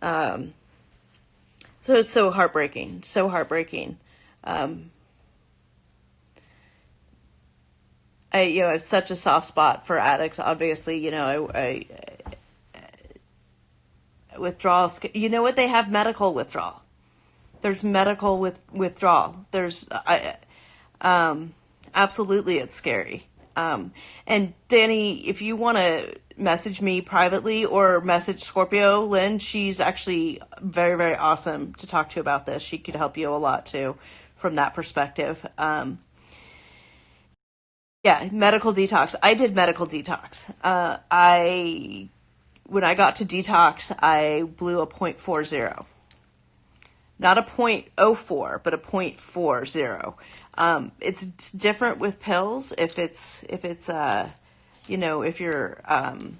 Um, so it's so heartbreaking, so heartbreaking. Um, I have such a soft spot for addicts. Obviously, withdrawal. You know what? They have medical withdrawal. There's medical withdrawal. Absolutely, it's scary. And Danny, if you want to message me privately or message Scorpio Lynn, she's actually very, very awesome to talk to about this. She could help you a lot too from that perspective. Yeah, medical detox. I did medical detox. When I got to detox, I blew a .40. Not a .04, but a .40. It's different with pills. If you're, I'm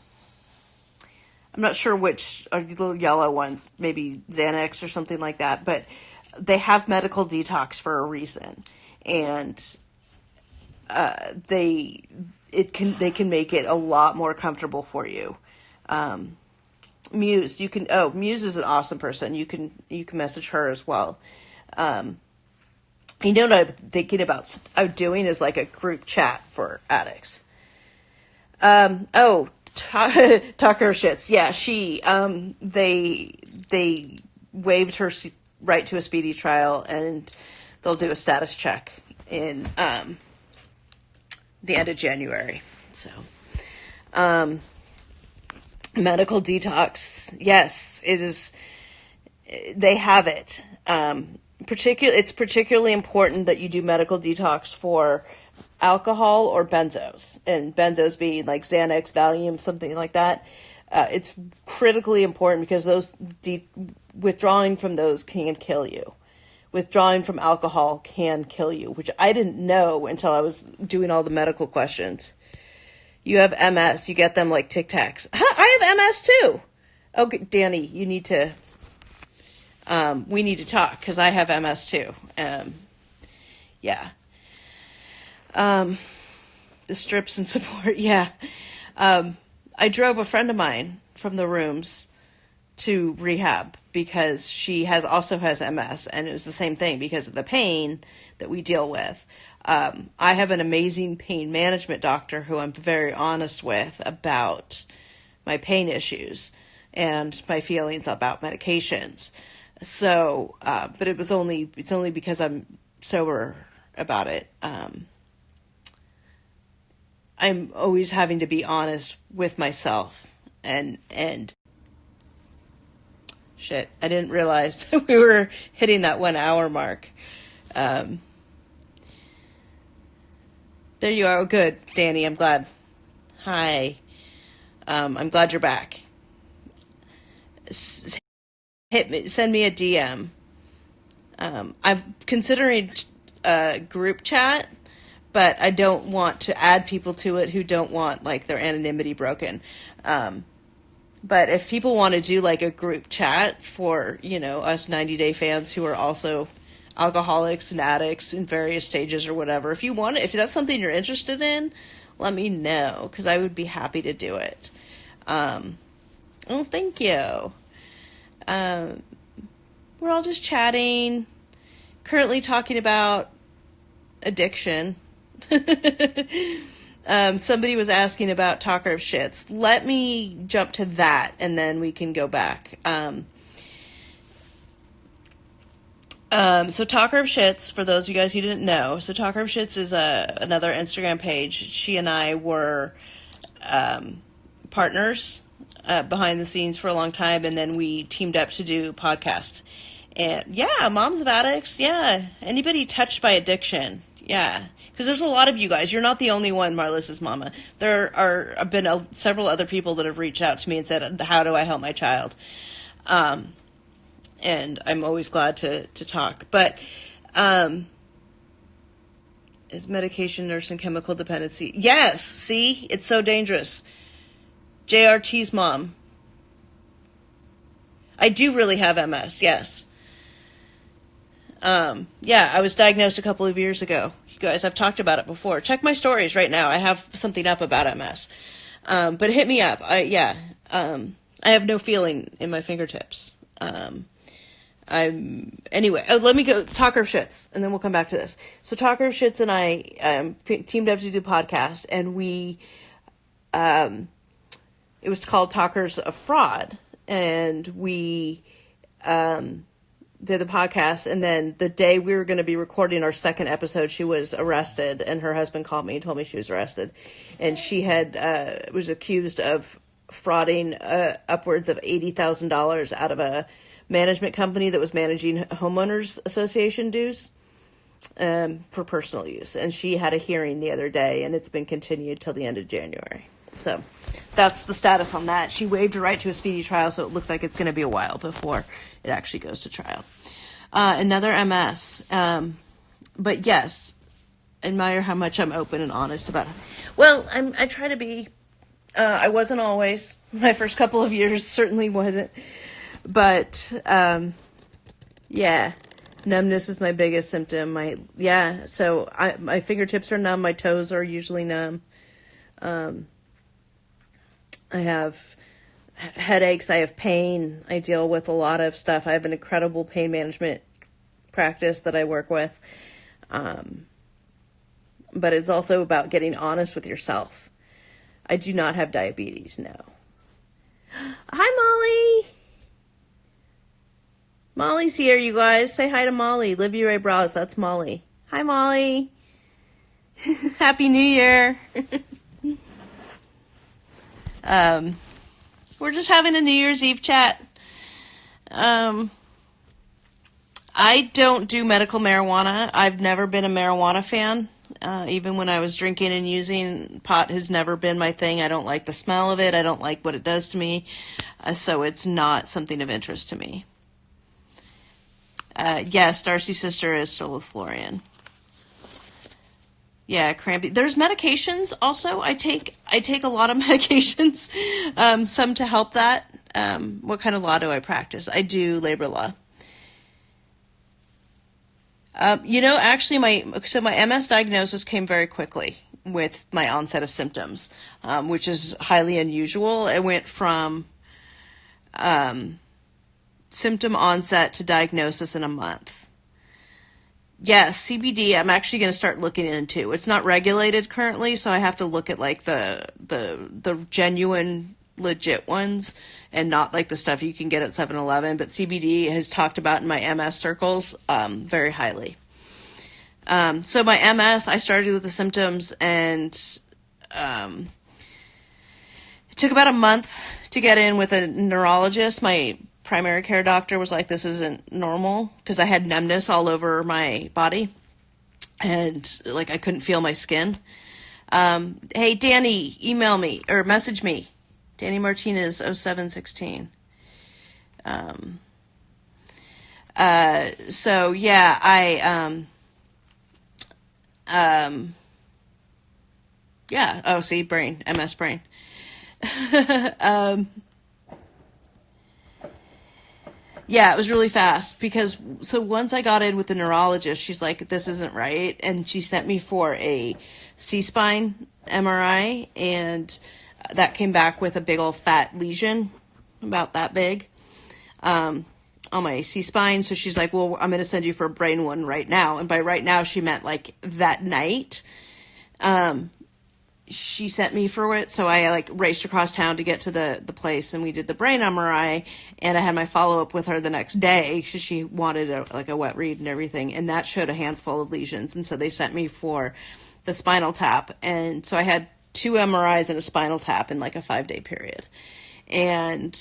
not sure which are the little yellow ones, maybe Xanax or something like that, but they have medical detox for a reason. And, they can make it a lot more comfortable for you. Muse is an awesome person. You can message her as well. What I'm thinking about doing is like a group chat for addicts. Tucker shits. Yeah, they waived her right to a speedy trial, and they'll do a status check in the end of January. So, medical detox. Yes, it is. They have it. It's particularly important that you do medical detox for alcohol or benzos, and benzos being like Xanax, Valium, something like that. It's critically important because withdrawing from those can kill you. Withdrawing from alcohol can kill you, which I didn't know until I was doing all the medical questions. You have MS, you get them like Tic Tacs. I have MS too. Okay, Danny, you need to, we need to talk because I have MS too. Yeah. The strips and support, yeah. I drove a friend of mine from the rooms to rehab because she also has MS, and it was the same thing because of the pain that we deal with. I have an amazing pain management doctor who I'm very honest with about my pain issues and my feelings about medications. So, but it's only because I'm sober about it. I'm always having to be honest with myself and shit, I didn't realize that we were hitting that 1 hour mark. There you are. Oh, good, Danny. I'm glad. Hi. I'm glad you're back. Send me a DM. I'm considering a group chat, but I don't want to add people to it who don't want like their anonymity broken. But if people want to do like a group chat for, us 90-day fans who are also alcoholics and addicts in various stages or whatever, if that's something you're interested in, let me know because I would be happy to do it. Thank you. We're all just chatting, currently talking about addiction. Somebody was asking about Talker of Shits. Let me jump to that, and then we can go back. So Talker of Shits, for those of you guys who didn't know, so Talker of Shits is another Instagram page. She and I were partners behind the scenes for a long time, and then we teamed up to do a podcast. And yeah, moms of addicts, yeah, anybody touched by addiction, yeah. Because there's a lot of you guys. You're not the only one, Marlissa's mama. There have been several other people that have reached out to me and said, how do I help my child? And I'm always glad to talk. But is medication, nurse, and chemical dependency? Yes, see? It's so dangerous. JRT's mom. I do really have MS, yes. Yeah, I was diagnosed a couple of years ago. You guys, I've talked about it before. Check my stories right now. I have something up about MS. But hit me up. I have no feeling in my fingertips. Anyway, let me go talk our shits, and then we'll come back to this. So talk our shits and I teamed up to do the podcast, and it was called Talkers of Fraud, and we did the podcast, and then the day we were going to be recording our second episode, she was arrested, and her husband called me and told me she was arrested, and she was accused of frauding upwards of $80,000 out of a management company that was managing homeowners association dues for personal use. And she had a hearing the other day, and it's been continued till the end of January. So that's the status on that. She waived her right to a speedy trial, so it looks like it's going to be a while before it actually goes to trial. Another MS. But yes, admire how much I'm open and honest about it. Well, I try to be. I wasn't always. My first couple of years certainly wasn't. But, yeah, numbness is my biggest symptom. So my fingertips are numb. My toes are usually numb. I have headaches. I have pain. I deal with a lot of stuff. I have an incredible pain management practice that I work with. But it's also about getting honest with yourself. I do not have diabetes, no. Hi, Molly. Molly's here, you guys. Say hi to Molly. Livy Ray Bras, that's Molly. Hi, Molly. Happy New Year. We're just having a New Year's Eve chat. I don't do medical marijuana. I've never been a marijuana fan. Even when I was drinking and using, pot has never been my thing. I don't like the smell of it. I don't like what it does to me. So it's not something of interest to me. Yes, Darcy's sister is still with Florian. Yeah, crampy. There's medications also. I take a lot of medications, some to help that. What kind of law do I practice? I do labor law. Actually my MS diagnosis came very quickly with my onset of symptoms, which is highly unusual. It went from, symptom onset to diagnosis in a month. Yes, CBD, I'm actually going to start looking into. It's not regulated currently, so I have to look at like the genuine, legit ones and not like the stuff you can get at 7-Eleven, but CBD has talked about in my MS circles very highly. So my MS, I started with the symptoms, and it took about a month to get in with a neurologist. My primary care doctor was like, this isn't normal, because I had numbness all over my body, and like I couldn't feel my skin. Hey, Danny, email me or message me. Danny Martinez 0716. So yeah, yeah. Oh, see, brain, MS brain. Yeah, it was really fast because, so once I got in with the neurologist, she's like, this isn't right. And she sent me for a C-spine MRI, and that came back with a big old fat lesion, about that big, on my C-spine. So she's like, well, I'm going to send you for a brain one right now. And by right now, she meant like that night. She sent me for it, so I like raced across town to get to the place, and we did the brain MRI, and I had my follow-up with her the next day because she wanted a wet read and everything, and that showed a handful of lesions, and so they sent me for the spinal tap, and so I had 2 MRIs and a spinal tap in like a 5-day period, and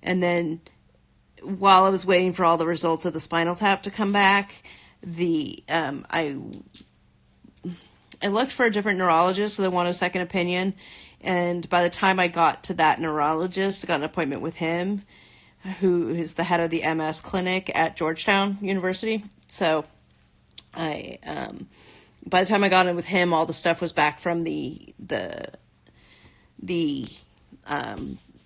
then while I was waiting for all the results of the spinal tap to come back, I looked for a different neurologist, so they wanted a second opinion. And by the time I got to that neurologist, I got an appointment with him, who is the head of the MS clinic at Georgetown University. So by the time I got in with him, all the stuff was back from the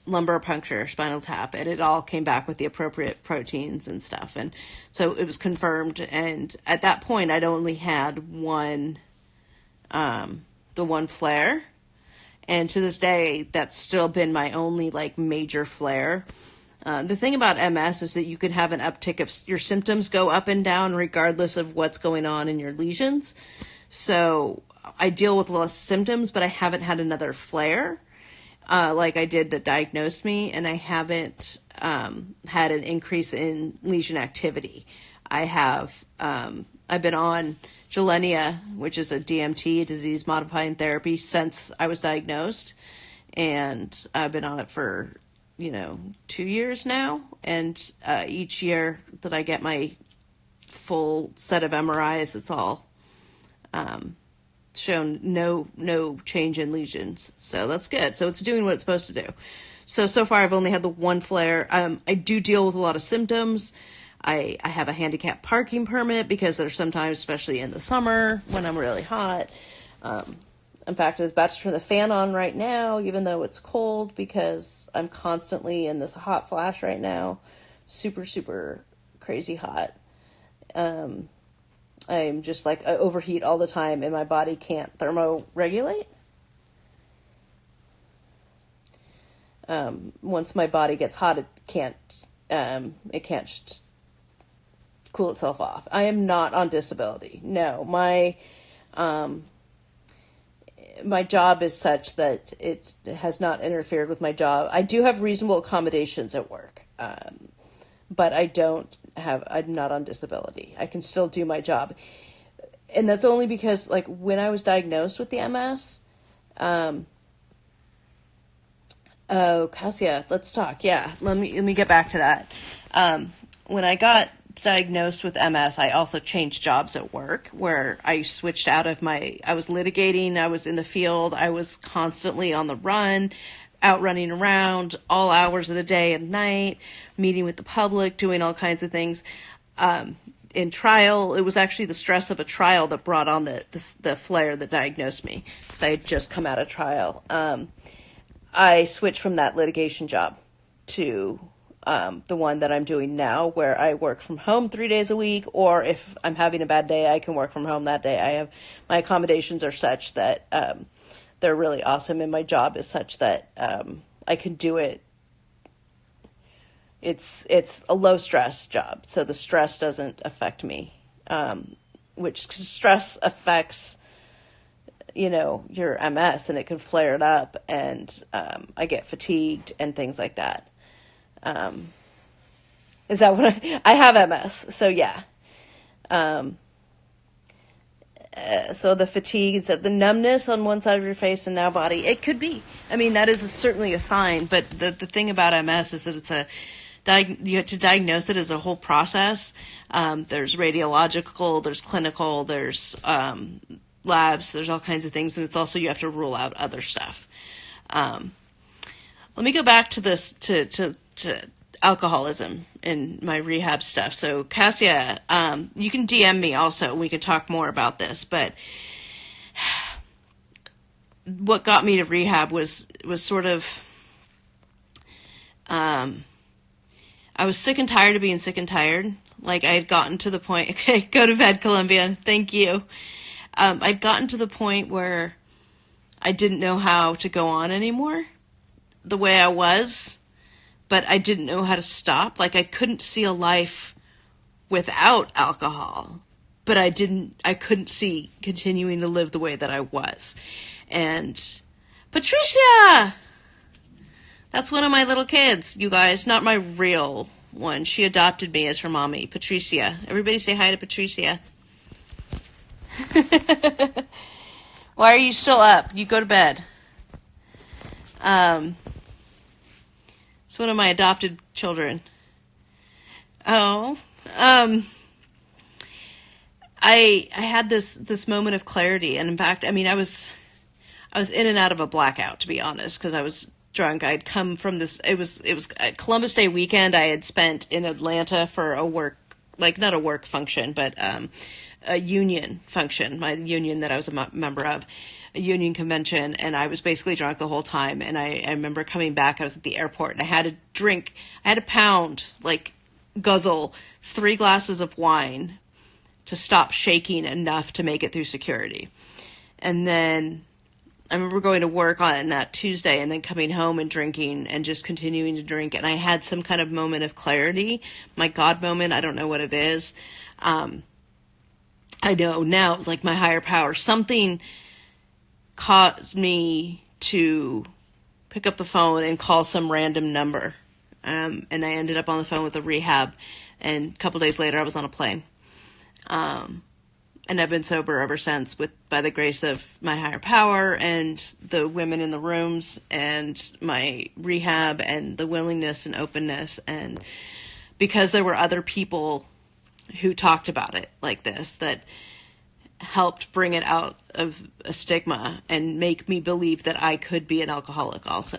lumbar puncture, spinal tap, and it all came back with the appropriate proteins and stuff. And so it was confirmed. And at that point, I'd only had the one flare, and to this day that's still been my only like major flare. The thing about MS is that you can have an uptick of your symptoms go up and down regardless of what's going on in your lesions. So I deal with less symptoms, but I haven't had another flare like I did that diagnosed me, and I haven't had an increase in lesion activity. I've been on Gilenya, which is a DMT, disease modifying therapy, since I was diagnosed, and I've been on it for 2 years now, and each year that I get my full set of MRIs, it's all shown no change in lesions, so that's good. So it's doing what it's supposed to do. So far I've only had the one flare. I do deal with a lot of symptoms. I have a handicap parking permit because there's sometimes, especially in the summer when I'm really hot. In fact, I was about to turn the fan on right now, even though it's cold, because I'm constantly in this hot flash right now. Super, super crazy hot. I'm just like, I overheat all the time and my body can't thermoregulate. Once my body gets hot, it can't cool itself off. I am not on disability. No, my job is such that it has not interfered with my job. I do have reasonable accommodations at work, but I'm not on disability. I can still do my job. And that's only because, like, when I was diagnosed with the MS, Cassia, let's talk. Yeah, let me get back to that. When I got diagnosed with MS, I also changed jobs at work, where I switched out of I was litigating, I was in the field, I was constantly on the run, out running around all hours of the day and night, meeting with the public, doing all kinds of things. In trial, it was actually the stress of a trial that brought on the flare that diagnosed me, because I had just come out of trial. I switched from that litigation job to the one that I'm doing now, where I work from home 3 days a week, or if I'm having a bad day, I can work from home that day. My accommodations are such that they're really awesome, and my job is such that I can do it. It's a low stress job, so the stress doesn't affect me, which stress affects your MS, and it can flare it up, and I get fatigued and things like that. Is that what I have MS? So yeah. So the fatigue, is that the numbness on one side of your face and now body? It could be. I mean, that is certainly a sign, but the thing about MS is that you have to diagnose it as a whole process. There's radiological, there's clinical, there's labs, there's all kinds of things, and it's also, you have to rule out other stuff. Let me go back to this, to alcoholism and my rehab stuff. So Cassia, you can DM me also, and we can talk more about this, but what got me to rehab was sort of, I was sick and tired of being sick and tired. Like, I had gotten to the point, okay, go to bed, Columbia, thank you. I'd gotten to the point where I didn't know how to go on anymore the way I was, but I didn't know how to stop. Like, I couldn't see a life without alcohol, but I couldn't see continuing to live the way that I was. And Patricia, that's one of my little kids, you guys, not my real one. She adopted me as her mommy, Patricia. Everybody say hi to Patricia. Why are you still up? You go to bed. It's one of my adopted children. Oh, I had this moment of clarity, and in fact, I mean, I was in and out of a blackout, to be honest, because I was drunk. I'd come from this. It was Columbus Day weekend. I had spent in Atlanta for a work, like, not a work function, but a union function. My union that I was a member of, a union convention, and I was basically drunk the whole time. And I remember coming back, I was at the airport, and I had to pound, like, guzzle 3 glasses of wine to stop shaking enough to make it through security. And then I remember going to work on that Tuesday and then coming home and drinking and just continuing to drink. And I had some kind of moment of clarity, my God moment. I don't know what it is. I know now it was like my higher power. Something caused me to pick up the phone and call some random number. And I ended up on the phone with a rehab. And a couple days later, I was on a plane. And I've been sober ever since, by the grace of my higher power and the women in the rooms and my rehab and the willingness and openness. And because there were other people who talked about it like this that helped bring it out of a stigma and make me believe that I could be an alcoholic also.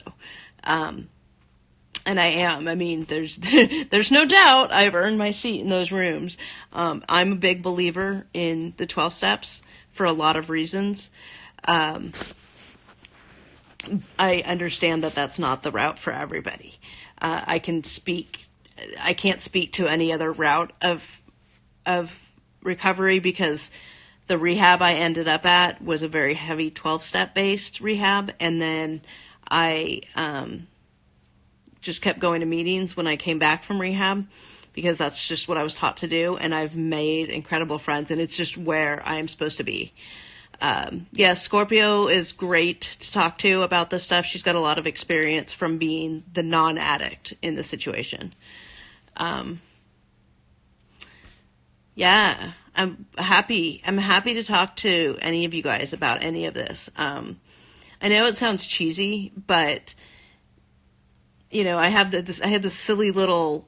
And I am. I mean, there's no doubt I've earned my seat in those rooms. I'm a big believer in the 12 steps for a lot of reasons. I understand that that's not the route for everybody. I can't speak to any other route of recovery because the rehab I ended up at was a very heavy 12-step based rehab. And then I, just kept going to meetings when I came back from rehab because that's just what I was taught to do. And I've made incredible friends and it's just where I am supposed to be. Scorpio is great to talk to about this stuff. She's got a lot of experience from being the non-addict in the situation. I'm happy to talk to any of you guys about any of this. I know it sounds cheesy, but I had this silly little,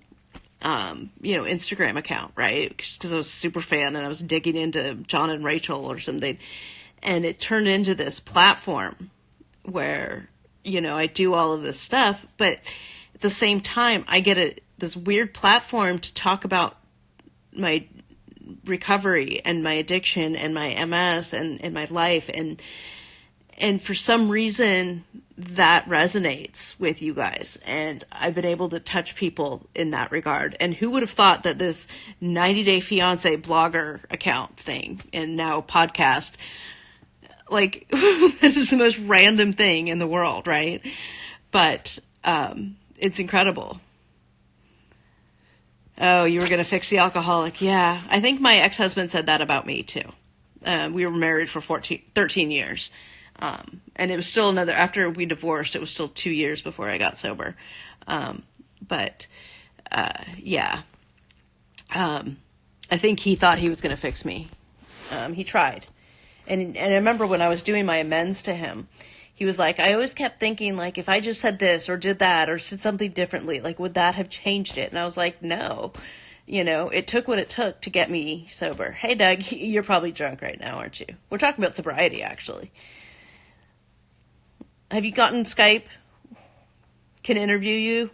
Instagram account, right? Because I was a super fan and I was digging into John and Rachel or something. And it turned into this platform where, I do all of this stuff. But at the same time, I get this weird platform to talk about my recovery and my addiction and my MS and my life. And for some reason, that resonates with you guys. And I've been able to touch people in that regard. And who would have thought that this 90 Day Fiance blogger account thing and now podcast, like, this is the most random thing in the world, right? But it's incredible. Oh, you were going to fix the alcoholic. Yeah, I think my ex-husband said that about me too. We were married for 13 years. And it was still after we divorced, it was still 2 years before I got sober. I think he thought he was going to fix me. He tried. And I remember when I was doing my amends to him, he was like, I always kept thinking, like, if I just said this or did that or said something differently, like, would that have changed it? And I was like, no. It took what it took to get me sober. Hey, Doug, you're probably drunk right now, aren't you? We're talking about sobriety, actually. Have you gotten Skype? Can interview you?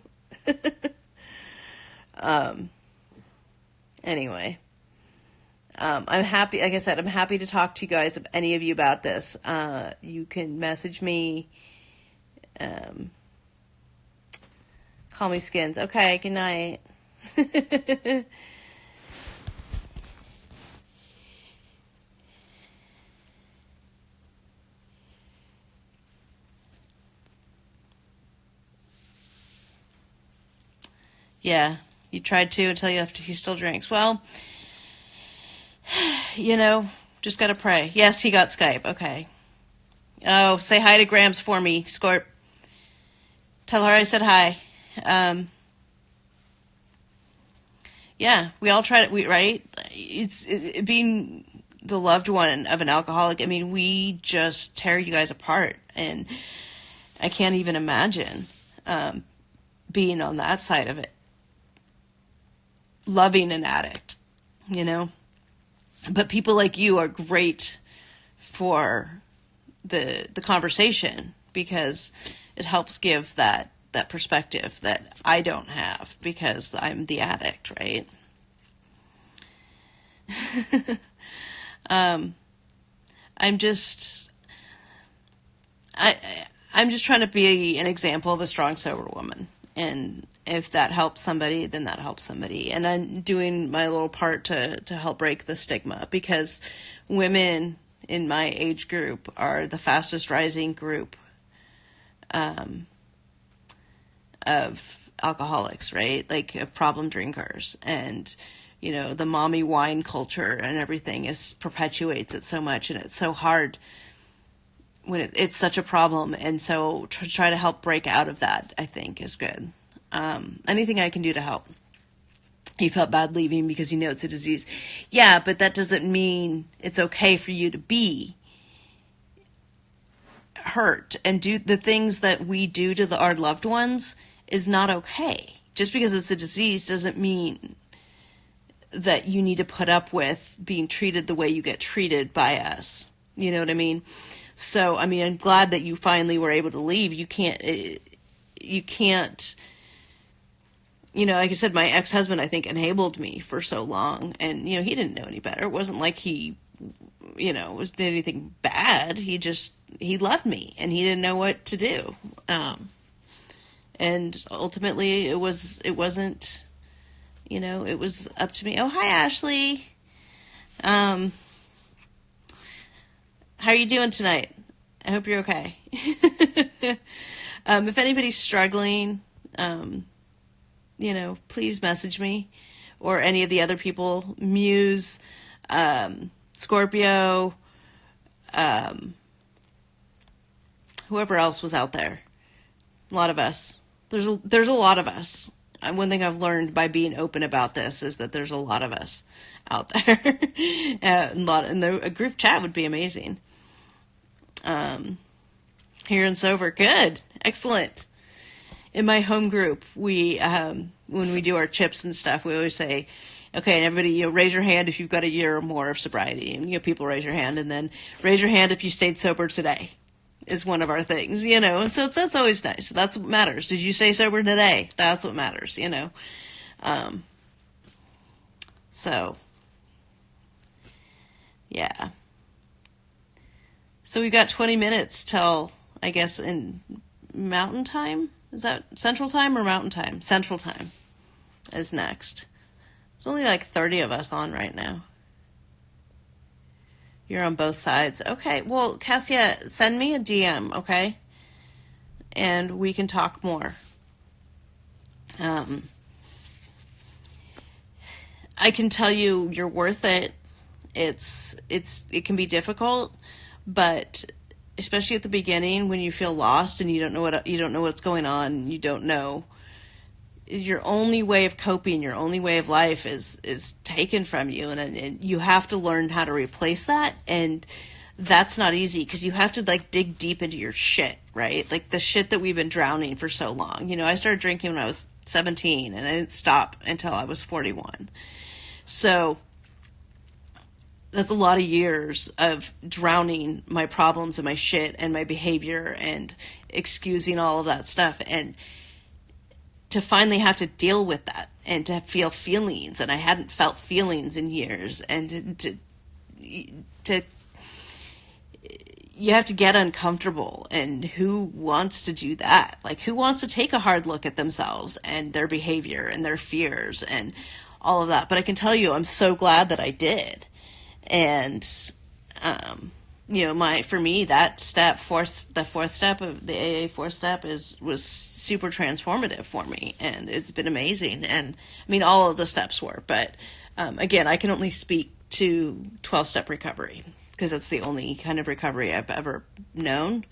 Anyway. I'm happy, like I said, I'm happy to talk to you guys, any of you about this. You can message me. Call me Skins. Okay, good night. Yeah, you tried to until he still drinks. Well, just gotta pray. Yes, he got Skype. Okay. Oh, say hi to Grams for me, Scorp. Tell her I said hi. Yeah, we all try to, right? It's being the loved one of an alcoholic. I mean, we just tear you guys apart, and I can't even imagine being on that side of it. Loving an addict, But people like you are great for the conversation because it helps give that perspective that I don't have because I'm the addict, right? I'm just trying to be an example of a strong, sober woman. And if that helps somebody, then that helps somebody. And I'm doing my little part to help break the stigma because women in my age group are the fastest rising group of alcoholics, right? Like of problem drinkers. And, you know, the mommy wine culture and everything perpetuates it so much, and it's so hard when it's such a problem. And so to try to help break out of that, I think is good. Anything I can do to help. You felt bad leaving because you know it's a disease. Yeah, but that doesn't mean it's okay for you to be hurt and do the things that we do to our loved ones is not okay. Just because it's a disease doesn't mean that you need to put up with being treated the way you get treated by us. You know what I mean? So, I mean, I'm glad that you finally were able to leave. You can't, you know, like I said, my ex-husband, I think, enabled me for so long. And, you know, he didn't know any better. It wasn't like he, you know, was anything bad. He loved me and he didn't know what to do. And ultimately it wasn't, you know, it was up to me. Oh, hi, Ashley. How are you doing tonight? I hope you're okay. If anybody's struggling, you know, please message me or any of the other people, Muse, Scorpio, whoever else was out there. A lot of us. There's a lot of us. One thing I've learned by being open about this is that there's a lot of us out there. A group chat would be amazing. Here in Sober. Good. Excellent. In my home group, we, when we do our chips and stuff, we always say, okay, and everybody, you know, raise your hand if you've got a year or more of sobriety. And, you know, people raise your hand, and then raise your hand if you stayed sober today is one of our things, you know. And so that's always nice. That's what matters. Did you stay sober today? That's what matters, you know. So, yeah. So we've got 20 minutes till, I guess, in Mountain Time. Is that Central Time or Mountain Time? Central Time is next. There's only like 30 of us on right now. You're on both sides. Okay, well, Cassia, send me a DM, okay? And we can talk more. I can tell you you're worth it. It can be difficult, but especially at the beginning when you feel lost and you don't know what's going on, you don't know, your only way of coping, your only way of life is taken from you, and you have to learn how to replace that. And that's not easy because you have to like dig deep into your shit, right? Like the shit that we've been drowning for so long. You know, I started drinking when I was 17 and I didn't stop until I was 41. So that's a lot of years of drowning my problems and my shit and my behavior and excusing all of that stuff. And to finally have to deal with that and to feel feelings, and I hadn't felt feelings in years, and to you have to get uncomfortable. And who wants to do that? Like, who wants to take a hard look at themselves and their behavior and their fears and all of that? But I can tell you, I'm so glad that I did. And, you know, for me, that step, the fourth step of the AA fourth step was super transformative for me. And it's been amazing. And I mean, all of the steps were, but, again, I can only speak to 12-step recovery because that's the only kind of recovery I've ever known.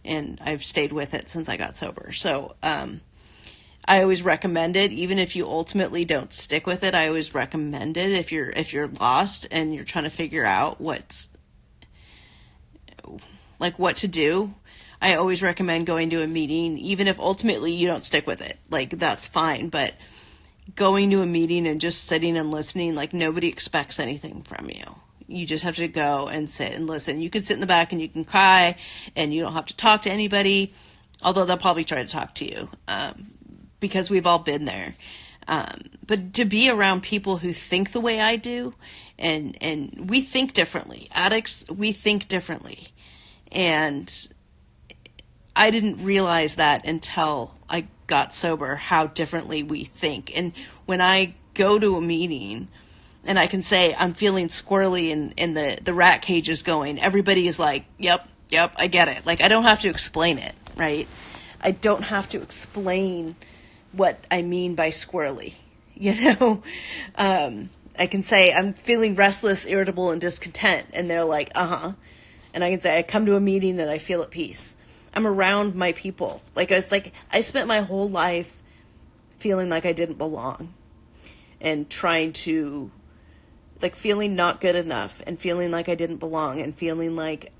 And I've stayed with it since I got sober. So, I always recommend it, even if you ultimately don't stick with it. I always recommend it if you're lost and you're trying to figure out what to do. I always recommend going to a meeting, even if ultimately you don't stick with it. Like, that's fine, but going to a meeting and just sitting and listening, like, nobody expects anything from you. You just have to go and sit and listen. You can sit in the back and you can cry, and you don't have to talk to anybody, although they'll probably try to talk to you. Because we've all been there. But to be around people who think the way I do, and we think differently. Addicts, we think differently. And I didn't realize that until I got sober, how differently we think. And when I go to a meeting and I can say I'm feeling squirrely and the rat cage is going, everybody is like, yep, I get it. Like, I don't have to explain it, right? I don't have to explain what I mean by squirrely, you know? I can say I'm feeling restless, irritable, and discontent, and they're like, uh-huh. And I can say I come to a meeting and I feel at peace. I'm around my people. Like, I spent my whole life feeling like I didn't belong and trying to, like, feeling not good enough and feeling like I didn't belong and feeling like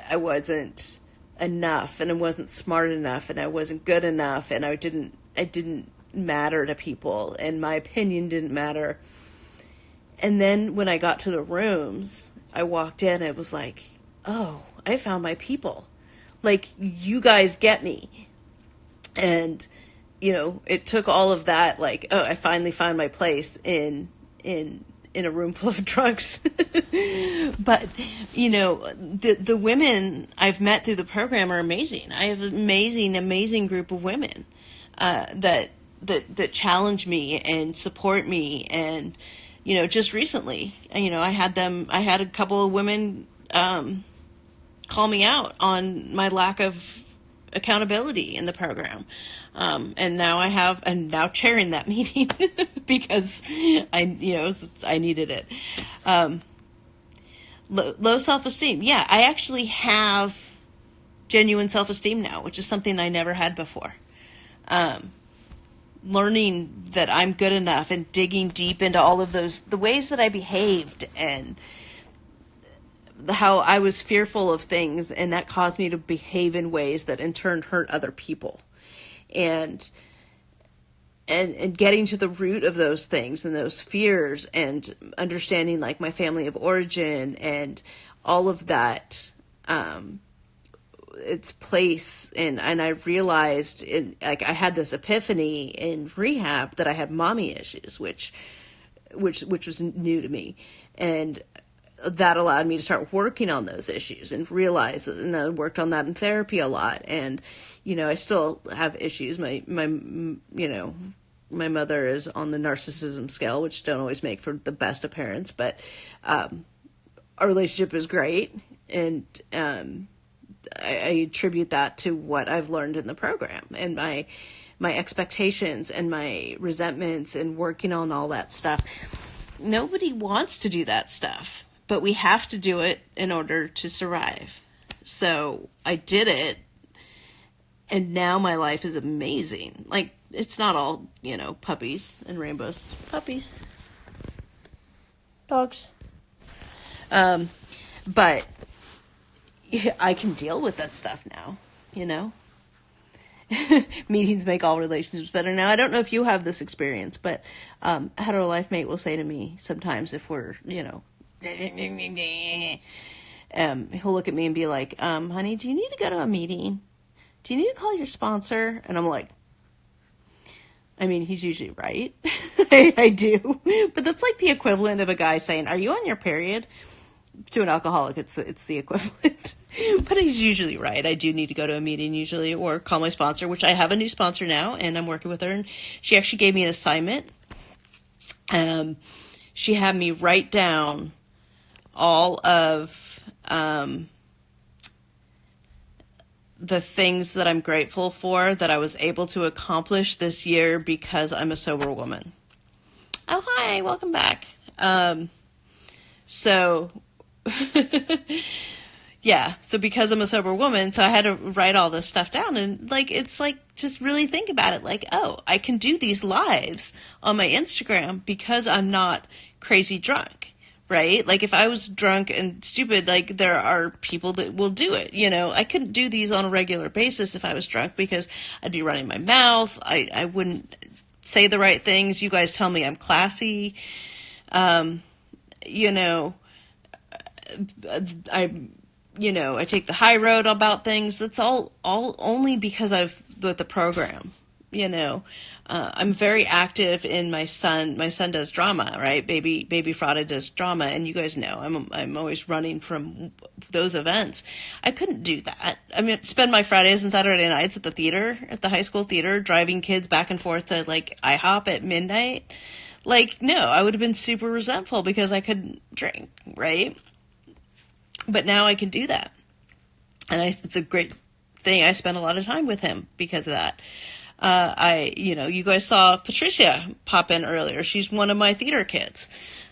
I wasn't enough and I wasn't smart enough and I wasn't good enough and I didn't matter to people and my opinion didn't matter. And then when I got to the rooms, I walked in and it was like, oh, I found my people. Like, you guys get me. And, you know, it took all of that, like, oh, I finally found my place in a room full of drunks. But, you know, the women I've met through the program are amazing. I have an amazing group of women that challenge me and support me. And, you know, just recently, you know, I had a couple of women call me out on my lack of accountability in the program. And I'm now chairing that meeting because I needed it. Low self-esteem. Yeah, I actually have genuine self-esteem now, which is something I never had before. Learning that I'm good enough and digging deep into all of the ways that I behaved and how I was fearful of things, and that caused me to behave in ways that in turn hurt other people. And getting to the root of those things and those fears and understanding, like, my family of origin and all of that, its place. And I realized I had this epiphany in rehab that I had mommy issues, which was new to me. And that allowed me to start working on those issues and realize, and I worked on that in therapy a lot. And, you know, I still have issues. My mother is on the narcissism scale, which don't always make for the best of parents, but, our relationship is great. And, I attribute that to what I've learned in the program and my expectations and my resentments and working on all that stuff. Nobody wants to do that stuff, but we have to do it in order to survive. So I did it, and now my life is amazing. Like, it's not all, you know, puppies and rainbows. Puppies. Dogs. But I can deal with that stuff now, you know? Meetings make all relationships better. Now, I don't know if you have this experience, but a hetero life mate will say to me sometimes if we're, you know, he'll look at me and be like, honey, do you need to go to a meeting? Do you need to call your sponsor? And I'm like, I mean, he's usually right. I do. But that's like the equivalent of a guy saying, are you on your period? To an alcoholic, it's the equivalent. But he's usually right. I do need to go to a meeting usually, or call my sponsor, which I have a new sponsor now, and I'm working with her. And she actually gave me an assignment. She had me write down all of the things that I'm grateful for that I was able to accomplish this year because I'm a sober woman. Oh, hi, welcome back. So yeah, so because I'm a sober woman, so I had to write all this stuff down, and like, it's like, just really think about it, like, oh, I can do these lives on my Instagram because I'm not crazy drunk, right? Like, if I was drunk and stupid, like, there are people that will do it, you know? I couldn't do these on a regular basis if I was drunk because I'd be running my mouth, I wouldn't say the right things. You guys tell me I'm classy, you know, I take the high road about things. That's all only because I've with the program, you know. I'm very active in my son. My son does drama, right? Baby Frada does drama, and you guys know I'm always running from those events. I couldn't do that. I mean, spend my Fridays and Saturday nights at the theater, at the high school theater, driving kids back and forth to like IHOP at midnight. Like, no, I would have been super resentful because I couldn't drink, right? But now I can do that. And it's a great thing. I spent a lot of time with him because of that. You guys saw Patricia pop in earlier. She's one of my theater kids.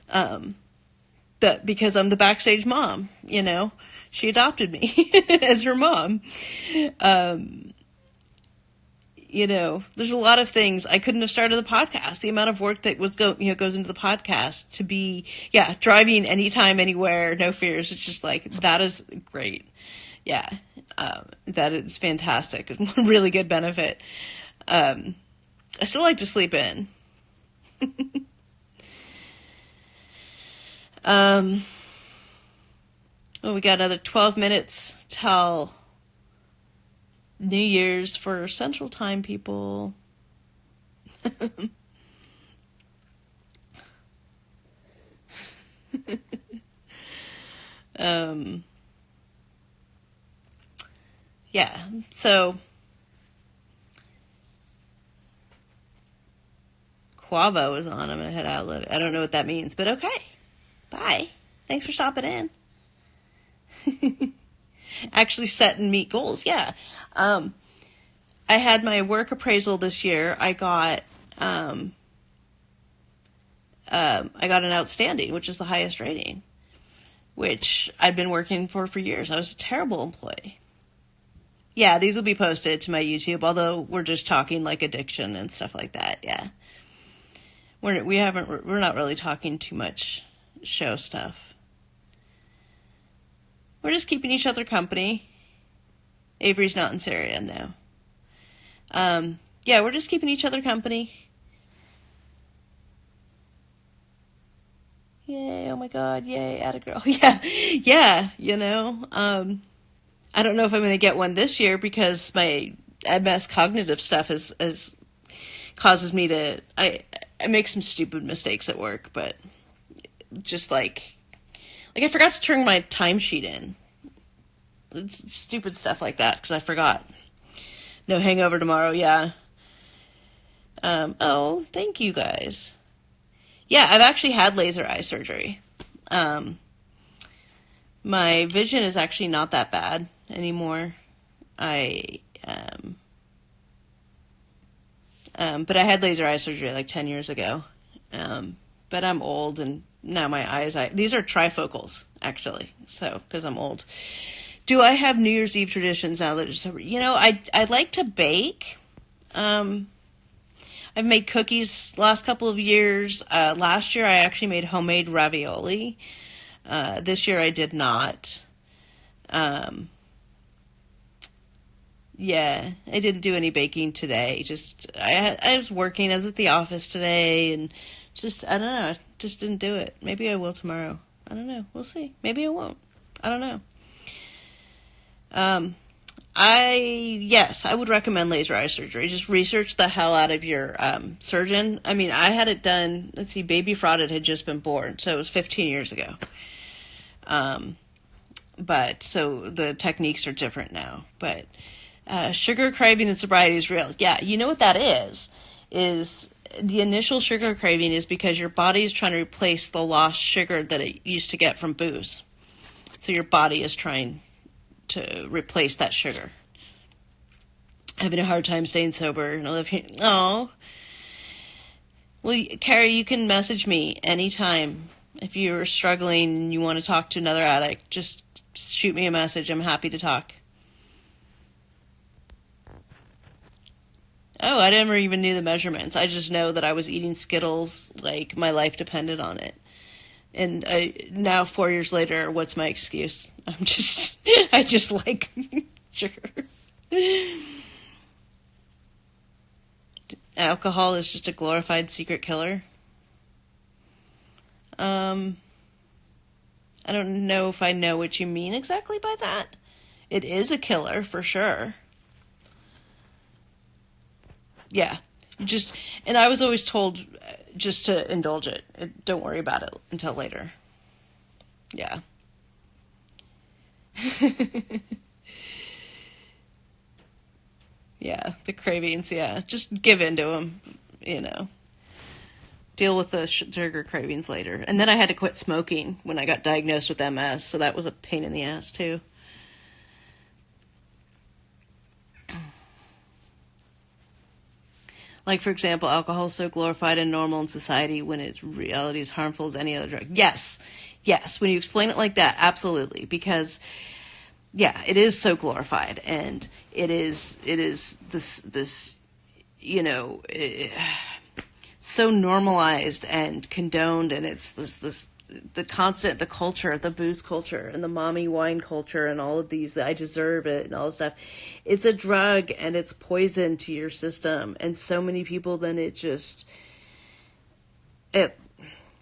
Because I'm the backstage mom, she adopted me as her mom. There's a lot of things. I couldn't have started the podcast. The amount of work that goes into the podcast to be, driving anytime, anywhere, no fears. It's just like, that is great. Yeah. That is fantastic. Really good benefit. I still like to sleep in. We got another 12 minutes till New Year's for Central Time, people. So Quavo is on. I'm gonna head out. I don't know what that means, but okay. Bye. Thanks for stopping in. Actually set and meet goals. Yeah. I had my work appraisal this year. I got an outstanding, which is the highest rating, which I'd been working for years. I was a terrible employee. Yeah, these will be posted to my YouTube, although we're just talking like addiction and stuff like that. Yeah. We're not really talking too much show stuff. We're just keeping each other company. Avery's not in Syria now. We're just keeping each other company. Yay, oh my God, yay, atta girl. Yeah, I don't know if I'm going to get one this year because my MS cognitive stuff causes me to, I make some stupid mistakes at work, but just like I forgot to turn my timesheet in. It's stupid stuff like that because I forgot. No hangover tomorrow, yeah. Thank you guys. Yeah, I've actually had laser eye surgery. My vision is actually not that bad anymore. But I had laser eye surgery like 10 years ago. But I'm old and now my eyes, these are trifocals actually. So, cause I'm old. Do I have New Year's Eve traditions now that it's over? I like to bake. I've made cookies last couple of years. Last year I actually made homemade ravioli. This year I did not. I didn't do any baking today. I was working. I was at the office today and I don't know. I just didn't do it. Maybe I will tomorrow. I don't know. We'll see. Maybe I won't. I don't know. I would recommend laser eye surgery. Just research the hell out of your surgeon. I mean, I had it done, baby Frauded had just been born, so it was 15 years ago. But so the techniques are different now. But sugar craving and sobriety is real. Yeah, you know what that is the initial sugar craving is because your body is trying to replace the lost sugar that it used to get from booze. So your body is trying to replace that sugar. Having a hard time staying sober and I live here. Oh. Well, Carrie, you can message me anytime. If you're struggling and you want to talk to another addict, just shoot me a message. I'm happy to talk. Oh, I never even knew the measurements. I just know that I was eating Skittles like my life depended on it. And now 4 years later, what's my excuse? I just like sugar. Alcohol is just a glorified secret killer. I don't know if I know what you mean exactly by that. It is a killer for sure. Yeah, and I was always told just to indulge it. Don't worry about it until later. Yeah. Yeah, the cravings, yeah. Just give in to them, deal with the sugar cravings later. And then I had to quit smoking when I got diagnosed with MS, so that was a pain in the ass too. Like, for example, alcohol is so glorified and normal in society when its reality is harmful as any other drug. Yes. When you explain it like that, absolutely. Because, yeah, it is so glorified, and it is this, so normalized and condoned, and it's the culture, the booze culture, and the mommy wine culture, and all of these, I deserve it, and all this stuff. It's a drug, and it's poison to your system, and so many people, then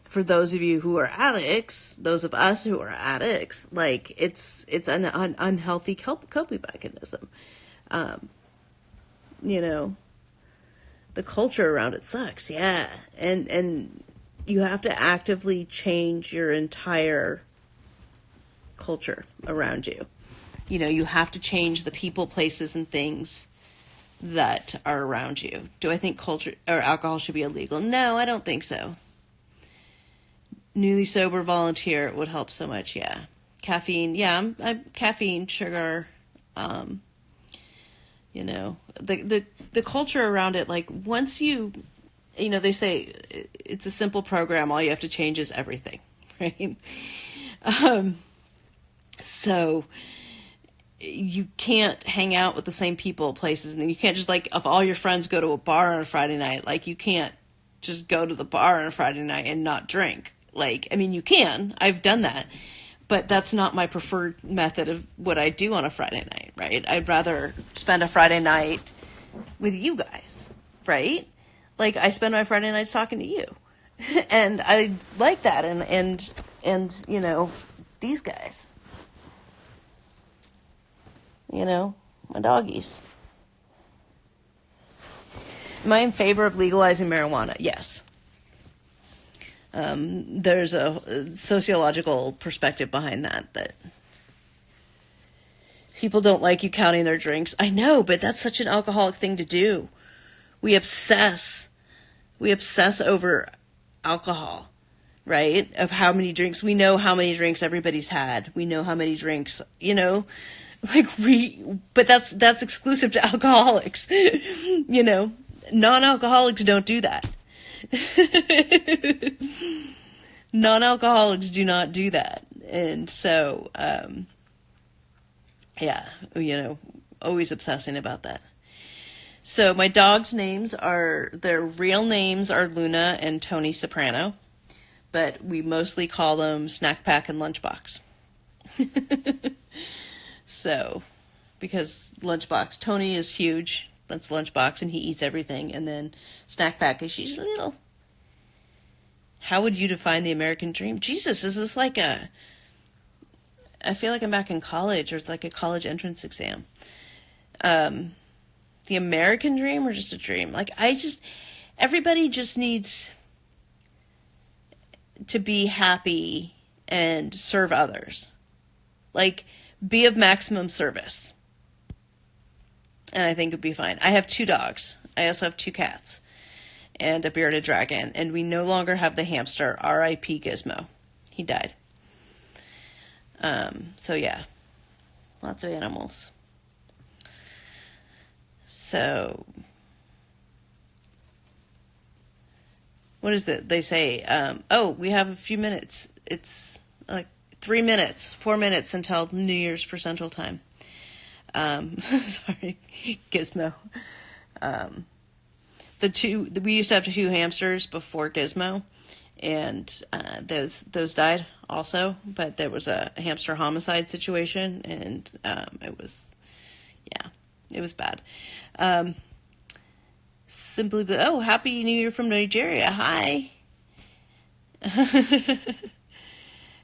for those of you who are addicts, those of us who are addicts, like, it's an unhealthy coping mechanism. The culture around it sucks, yeah. And you have to actively change your entire culture around you. You have to change the people, places, and things that are around you. Do I think culture or alcohol should be illegal? No, I don't think so. Newly sober volunteer would help so much, yeah. Caffeine, yeah, I'm caffeine, sugar, the culture around it, like, once they say it's a simple program, all you have to change is everything, right? So you can't hang out with the same people, places, and you can't just, like, if all your friends go to a bar on a Friday night, like, you can't just go to the bar on a Friday night and not drink. Like, I mean, you can. I've done that. But that's not my preferred method of what I do on a Friday night, right? I'd rather spend a Friday night with you guys, right? Like, I spend my Friday nights talking to you. And I like that. And these guys. My doggies. Am I in favor of legalizing marijuana? Yes. There's a sociological perspective behind that people don't like you counting their drinks. I know, but that's such an alcoholic thing to do. We obsess over alcohol, right? Of how many drinks. We know how many drinks everybody's had. We know how many drinks, but that's exclusive to alcoholics. Non-alcoholics don't do that. Non-alcoholics do not do that. And so, always obsessing about that. So my dogs' their real names are Luna and Tony Soprano, but we mostly call them Snack Pack and Lunchbox. So, because Lunchbox, Tony is huge. That's Lunchbox, and he eats everything. And then Snack Pack is she's little. How would you define the American dream? Jesus, is this like I feel like I'm back in college, or it's like a college entrance exam. The American dream, or just a dream? Like, everybody just needs to be happy and serve others. Like, be of maximum service. And I think it'd be fine. I have 2 dogs. I also have 2 cats. And a bearded dragon. And we no longer have the hamster. R.I.P. Gizmo. He died. So yeah. Lots of animals. So, what is it? They say, we have a few minutes. It's like 4 minutes until New Year's for Central Time. Sorry, Gizmo. We used to have 2 hamsters before Gizmo, and those died also. But there was a hamster homicide situation, and it was bad. Happy New Year from Nigeria. Hi.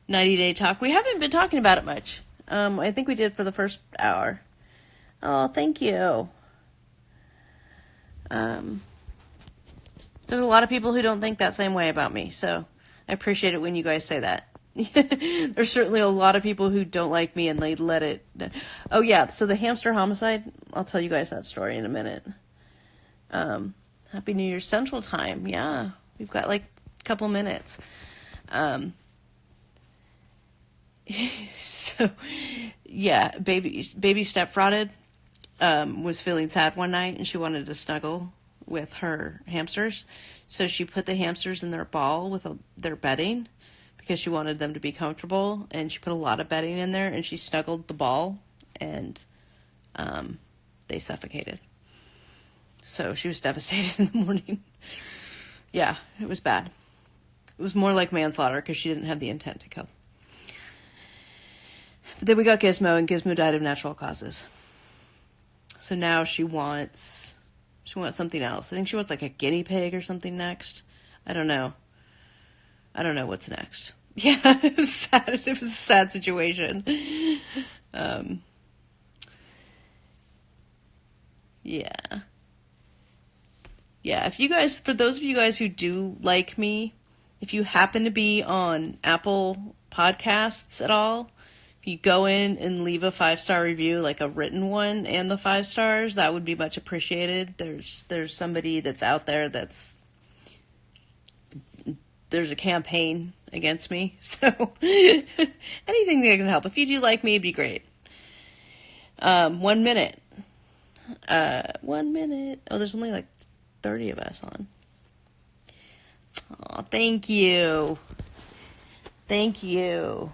90-day talk. We haven't been talking about it much. I think we did for the first hour. Oh, thank you. There's a lot of people who don't think that same way about me, so I appreciate it when you guys say that. There's certainly a lot of people who don't like me and they let it. Oh yeah, so the hamster homicide, I'll tell you guys that story in a minute. Happy New Year Central Time. Yeah, we've got like couple minutes. So, yeah, baby step-frotted was feeling sad one night, and she wanted to snuggle with her hamsters. So she put the hamsters in their ball with their bedding because she wanted them to be comfortable, and she put a lot of bedding in there, and she snuggled the ball, and they suffocated. So she was devastated in the morning. Yeah, it was bad. It was more like manslaughter because she didn't have the intent to kill. But then we got Gizmo, and Gizmo died of natural causes. So now she wants something else. I think she wants like a guinea pig or something next. I don't know what's next. Yeah, it was sad. It was a sad situation. Yeah. Yeah, for those of you guys who do like me, if you happen to be on Apple Podcasts at all, if you go in and leave a 5-star review, like a written one and the 5 stars, that would be much appreciated. There's somebody that's out there there's a campaign against me. So anything that can help. If you do like me, it'd be great. 1 minute. 1 minute. Oh, there's only like 30 of us on. Oh, thank you. Thank you.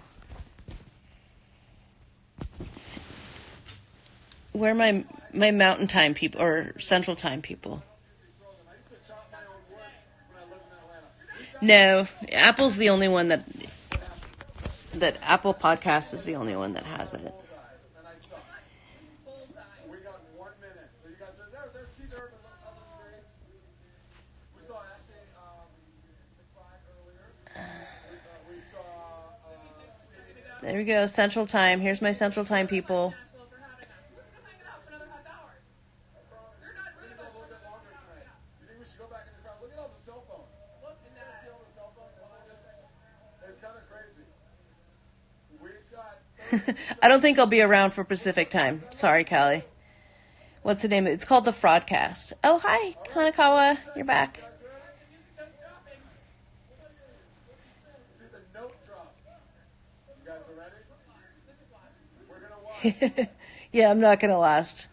Where are my mountain time people or central time people? No, Apple's the only one that Apple Podcast is the only one that has it. There we go, Central Time. Here's my Central Time people. I don't think I'll be around for Pacific Time. Sorry, Callie. What's the name? It's called the Fraudcast. Oh, hi, Hanakawa. You're back. Yeah, I'm not going to last.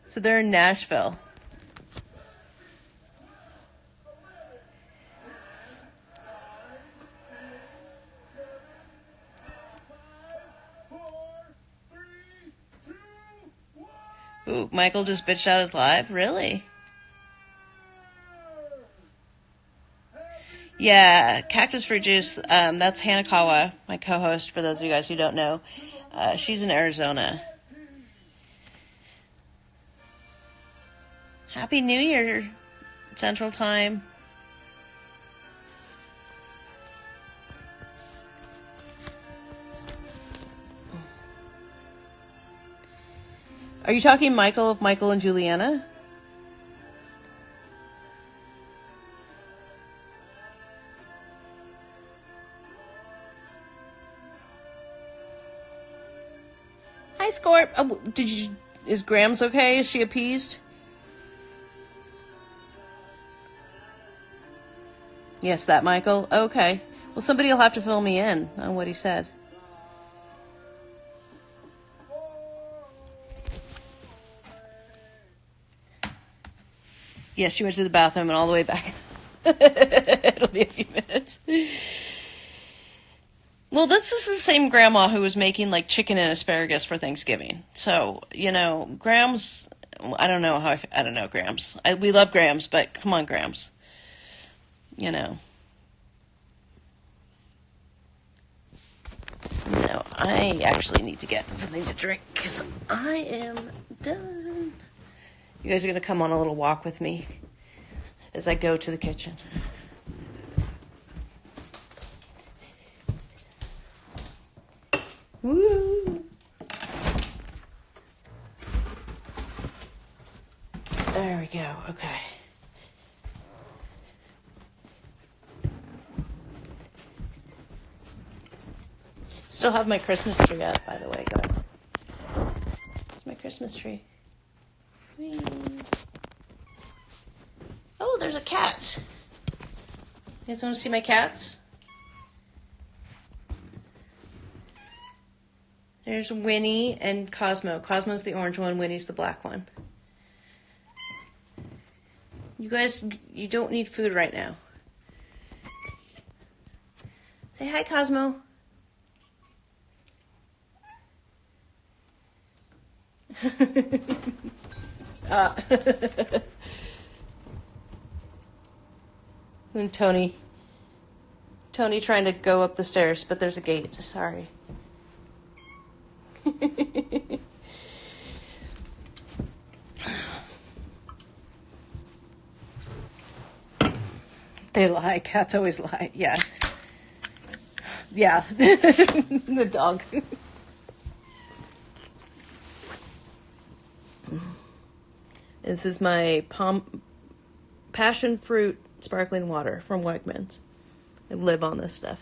So they're in Nashville. Ooh, Michael just bitched out his live? Really? Yeah, Cactus Fruit Juice, that's Hanakawa, my co-host, for those of you guys who don't know. She's in Arizona. Happy New Year, Central Time. Are you talking Michael of Michael and Juliana? Hi, Scorp. Oh, is Grams okay? Is she appeased? Yes, that Michael. Okay. Well, somebody will have to fill me in on what he said. Yes, she went to the bathroom and all the way back. It'll be a few minutes. Well, this is the same grandma who was making like chicken and asparagus for Thanksgiving. So, Grams, I don't know Grams. We love Grams, but come on, Grams. I actually need to get something to drink because I am done. You guys are going to come on a little walk with me as I go to the kitchen. Woo! There we go. Okay. Still have my Christmas tree up, by the way, guys. It's my Christmas tree. Whee! there's a cat. You guys want to see my cats? There's Winnie and Cosmo. Cosmo's the orange one, Winnie's the black one. You guys, you don't need food right now. Say hi, Cosmo. And Tony trying to go up the stairs, but there's a gate. Sorry. They lie. Cats always lie. Yeah. Yeah. The dog. This is my passion fruit sparkling water from Wegmans. I live on this stuff.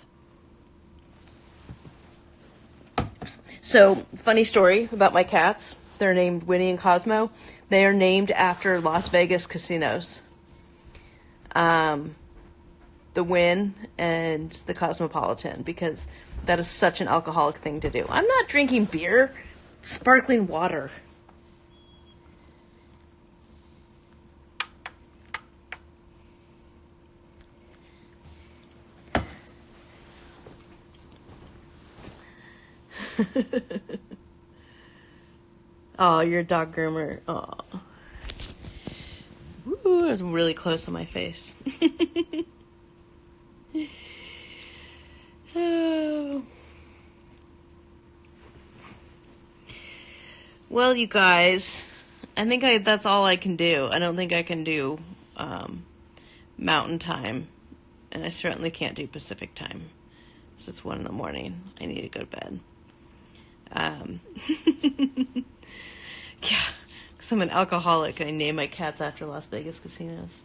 So, funny story about my cats. They're named Winnie and Cosmo. They are named after Las Vegas casinos. The Wynn and the Cosmopolitan, because that is such an alcoholic thing to do. I'm not drinking beer. It's sparkling water. Oh, you're a dog groomer. Oh. Ooh, it was really close on my face. Oh. Well, you guys, I think that's all I can do. I don't think I can do Mountain Time, and I certainly can't do Pacific Time. So it's 1 a.m. I need to go to bed. Yeah, because I'm an alcoholic and I name my cats after Las Vegas casinos.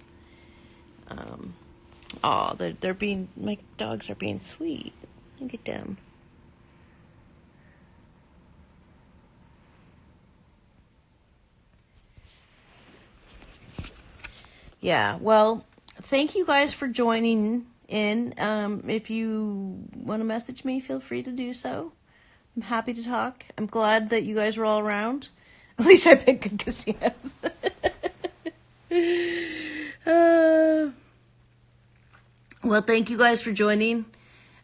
My dogs are being sweet. Look at them. Yeah, well, thank you guys for joining in. If you want to message me, feel free to do so. I'm happy to talk. I'm glad that you guys were all around. At least I picked good casinos. Well, thank you guys for joining.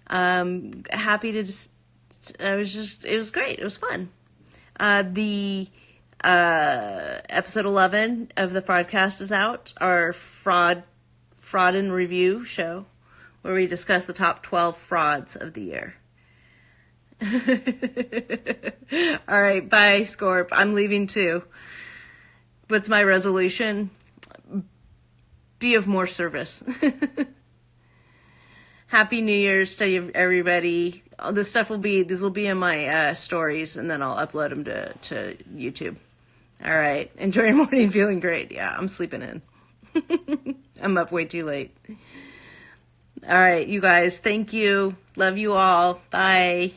Happy to it was great. It was fun. The episode 11 of the Fraudcast is out, our fraud and review show, where we discuss the top 12 frauds of the year. All right, bye, Scorp. I'm leaving too. What's my resolution? Be of more service. Happy New Year's to everybody. These will be in my stories, and then I'll upload them to YouTube. All right, enjoy your morning, feeling great. Yeah, I'm sleeping in. I'm up way too late. All right, you guys, thank you. Love you all. Bye.